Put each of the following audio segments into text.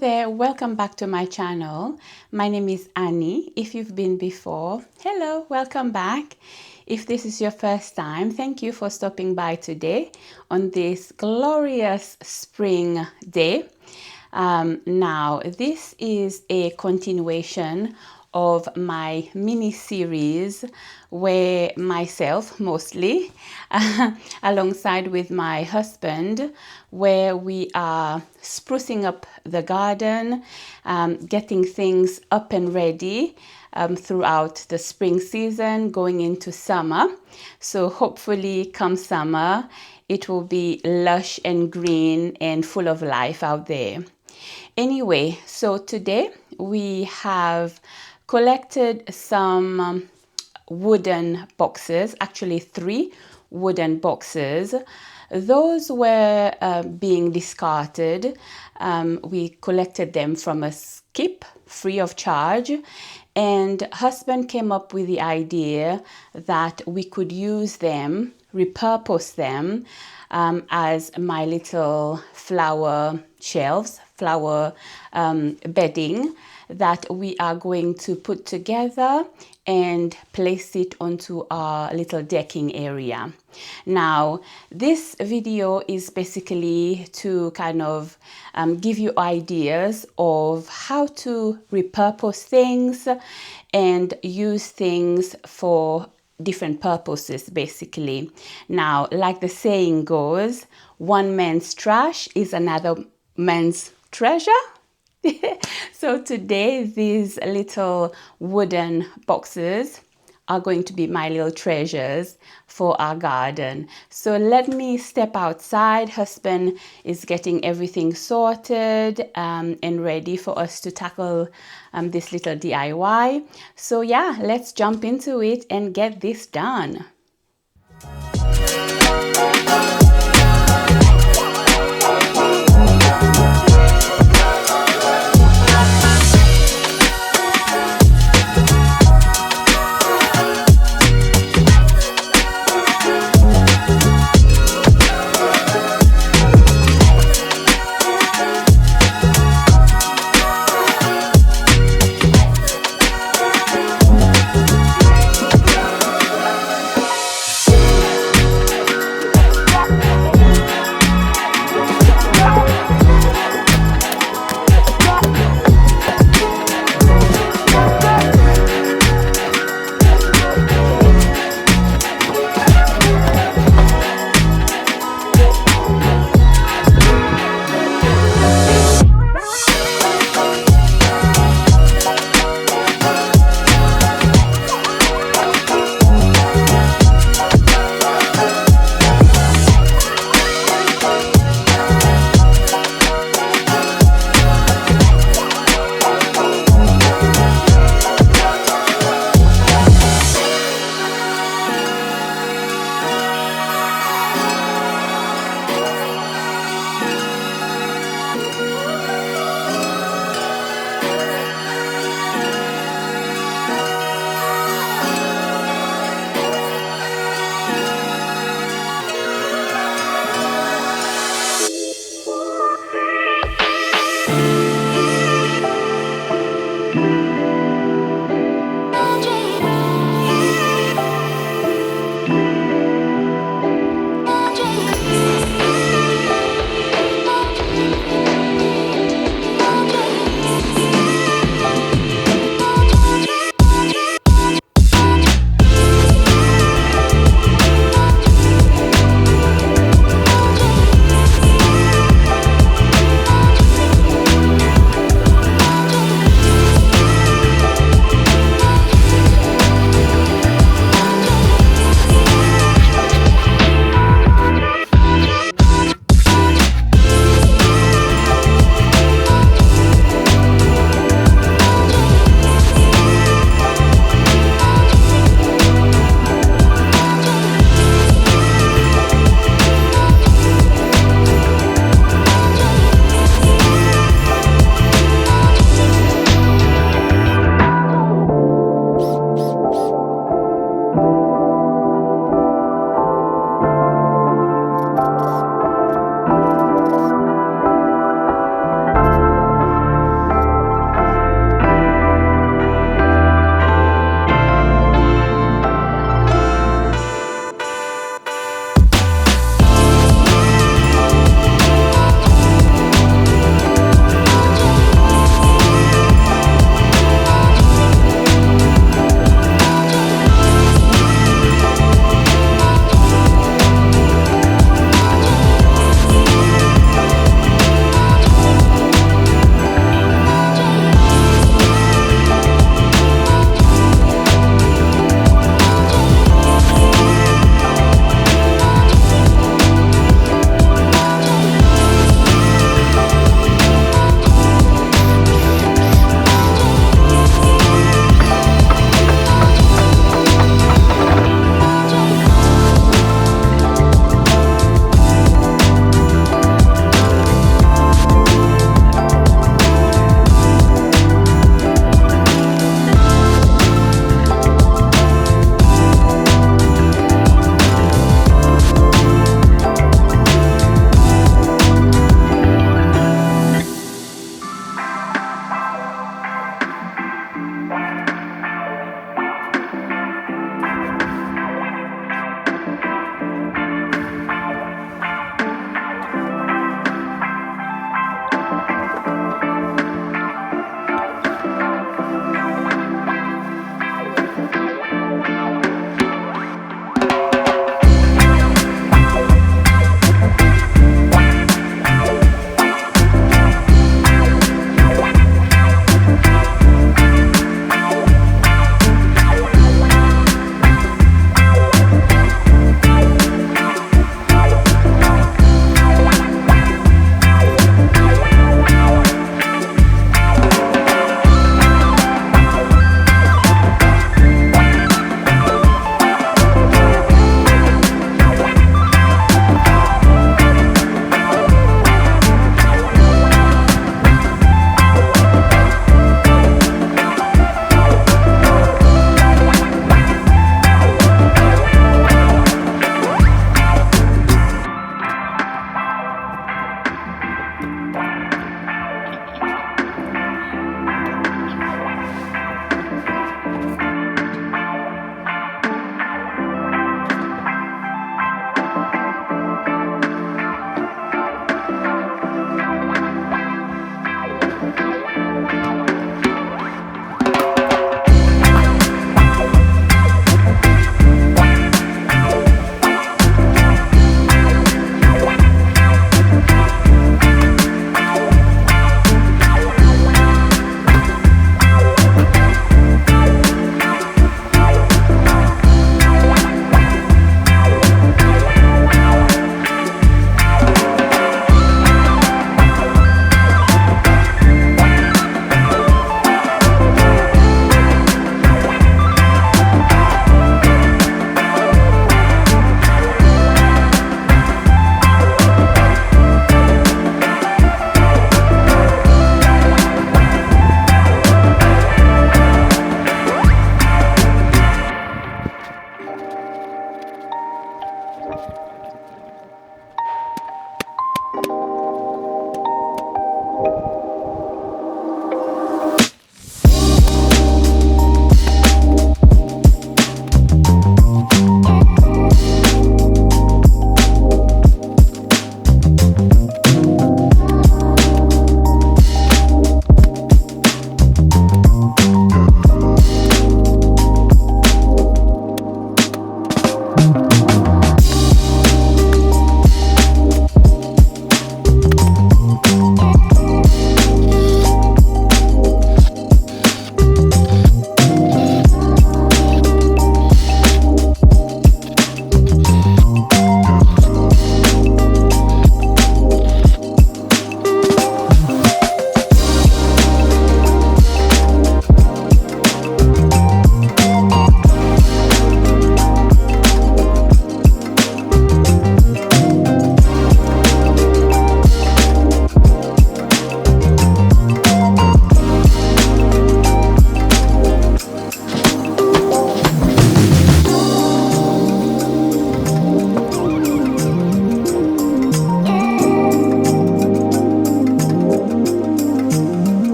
there, welcome back to my channel. My name is Annie. If you've been before, hello, welcome back. If this is your first time, thank you for stopping by today on this glorious spring day. Now, this is a continuation of my mini series where myself mostly alongside with my husband, where we are sprucing up the garden, getting things up and ready throughout the spring season going into summer. So hopefully come summer it will be lush and green and full of life out there. Anyway, so today we have collected some wooden boxes, actually 3 wooden boxes. Those were being discarded. We collected them from a skip free of charge, and husband came up with the idea that we could use them, repurpose them as my little flower shelves, flower bedding that we are going to put together and place it onto our little decking area. Now, this video is basically to kind of give you ideas of how to repurpose things and use things for different purposes, basically. Now, like the saying goes, one man's trash is another man's treasure. So today, these little wooden boxes are going to be my little treasures for our garden. So let me step outside. Husband is getting everything sorted and ready for us to tackle this little DIY. So yeah, let's jump into it and get this done.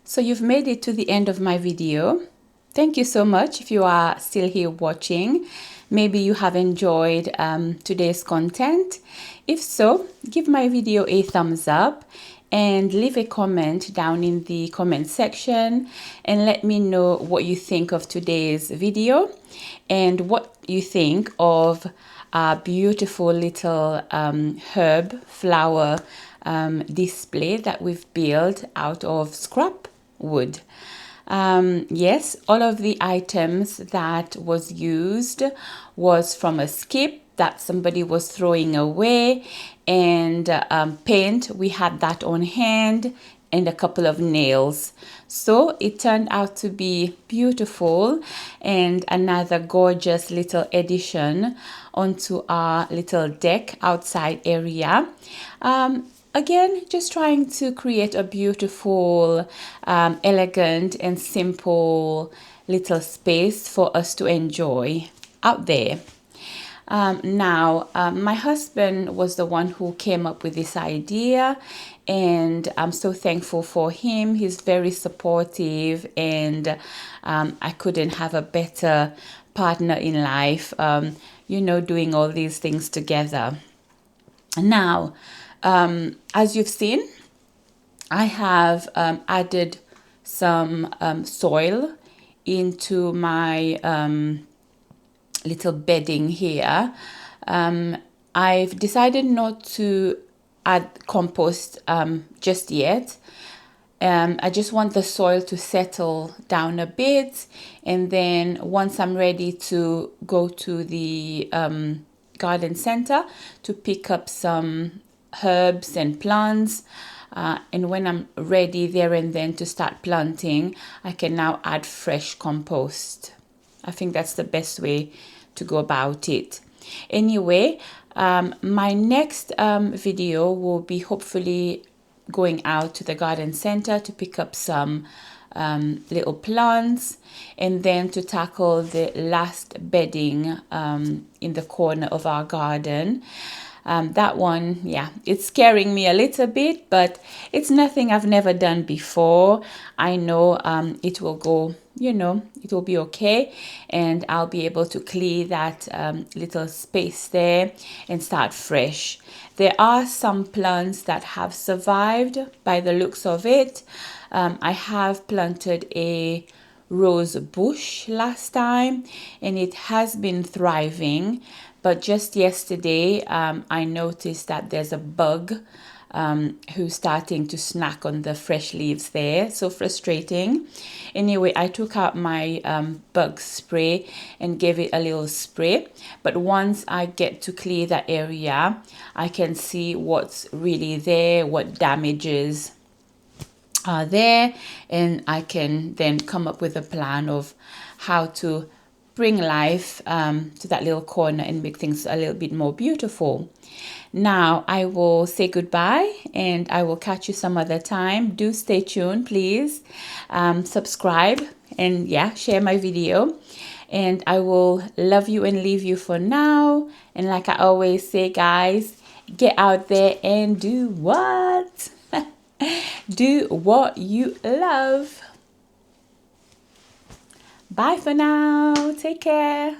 So you've made it to the end of my video. Thank you so much if you are still here watching. Maybe you have enjoyed today's content. If so, give my video a thumbs up and leave a comment down in the comment section and let me know what you think of today's video and what you think of a beautiful little herb flower display that we've built out of scrap wood. Yes, all of the items that was used was from a skip that somebody was throwing away, and paint, we had that on hand, and a couple of nails. So it turned out to be beautiful and another gorgeous little addition onto our little deck outside area. Again, just trying to create a beautiful, elegant and simple little space for us to enjoy out there. My husband was the one who came up with this idea, and I'm so thankful for him. He's very supportive, and I couldn't have a better partner in life, doing all these things together. Now, as you've seen, I have added some soil into my little bedding here. I've decided not to add compost just yet. I just want the soil to settle down a bit, and then once I'm ready to go to the garden center to pick up some herbs and plants, and when I'm ready there and then to start planting, I can now add fresh compost. I think that's the best way to go about it. Anyway, my next video will be hopefully going out to the garden center to pick up some little plants, and then to tackle the last bedding in the corner of our garden. That one, yeah, it's scaring me a little bit, but it's nothing I've never done before. I know it will go, it will be okay, and I'll be able to clear that little space there and start fresh. There are some plants that have survived by the looks of it. I have planted a rose bush last time, and it has been thriving. But just yesterday, I noticed that there's a bug who's starting to snack on the fresh leaves there. So frustrating. Anyway, I took out my bug spray and gave it a little spray. But once I get to clear that area, I can see what's really there, what damages are there, and I can then come up with a plan of how to bring life to that little corner and make things a little bit more beautiful. Now I will say goodbye, and I will catch you some other time. Do stay tuned, please. Subscribe and share my video. And I will love you and leave you for now. And like I always say, guys, get out there and do what? Do what you love. Bye for now. Take care.